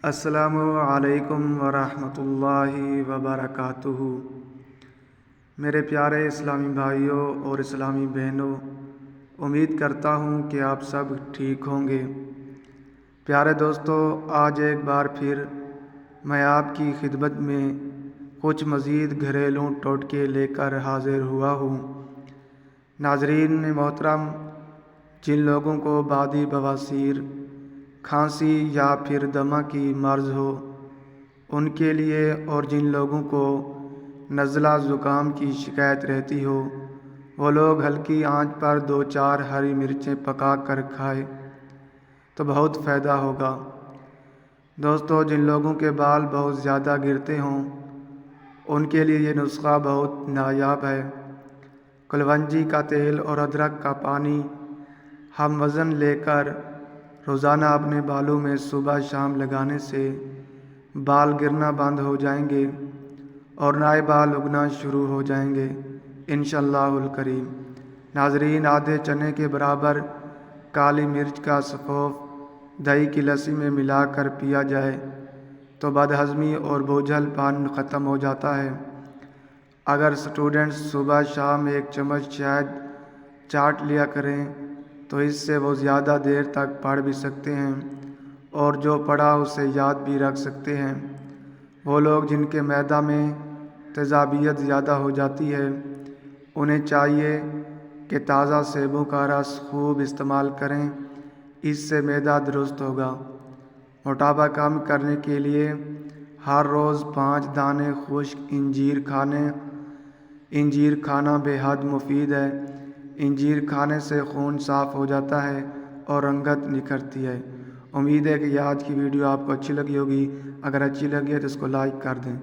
السلام علیکم ورحمۃ اللہ وبرکاتہ۔ میرے پیارے اسلامی بھائیوں اور اسلامی بہنوں، امید کرتا ہوں کہ آپ سب ٹھیک ہوں گے۔ پیارے دوستو، آج ایک بار پھر میں آپ کی خدمت میں کچھ مزید گھریلو ٹوٹکے لے کر حاضر ہوا ہوں۔ ناظرین محترم، جن لوگوں کو بادی بواسیر، کھانسی یا پھر دمہ کی مرض ہو ان کے لیے، اور جن لوگوں کو نزلہ زکام کی شکایت رہتی ہو وہ لوگ ہلکی آنچ پر 2-4 ہری مرچیں پکا کر کھائے تو بہت فائدہ ہوگا۔ دوستو، جن لوگوں کے بال بہت زیادہ گرتے ہوں ان کے لیے یہ نسخہ بہت نایاب ہے۔ کلونجی کا تیل اور ادرک کا پانی ہم وزن لے کر روزانہ اپنے بالوں میں صبح شام لگانے سے بال گرنا بند ہو جائیں گے اور نئے بال اگنا شروع ہو جائیں گے انشاءاللہ الکریم۔ ناظرین، آدھے چنے کے برابر کالی مرچ کا سفوف دہی کی لسی میں ملا کر پیا جائے تو بد ہضمی اور بوجھل پن ختم ہو جاتا ہے۔ اگر اسٹوڈنٹس صبح شام 1 چمچ شہد چاٹ لیا کریں تو اس سے وہ زیادہ دیر تک پڑھ بھی سکتے ہیں اور جو پڑھا اسے یاد بھی رکھ سکتے ہیں۔ وہ لوگ جن کے معدہ میں تیزابیت زیادہ ہو جاتی ہے انہیں چاہیے کہ تازہ سیبوں کا رس خوب استعمال کریں، اس سے معدہ درست ہوگا۔ موٹاپا کم کرنے کے لیے ہر روز 5 دانے خشک انجیر کھانا بے حد مفید ہے۔ انجیر کھانے سے خون صاف ہو جاتا ہے اور رنگت نکھرتی ہے۔ امید ہے کہ آج کی ویڈیو آپ کو اچھی لگی ہوگی۔ اگر اچھی لگی ہے تو اس کو لائک کر دیں۔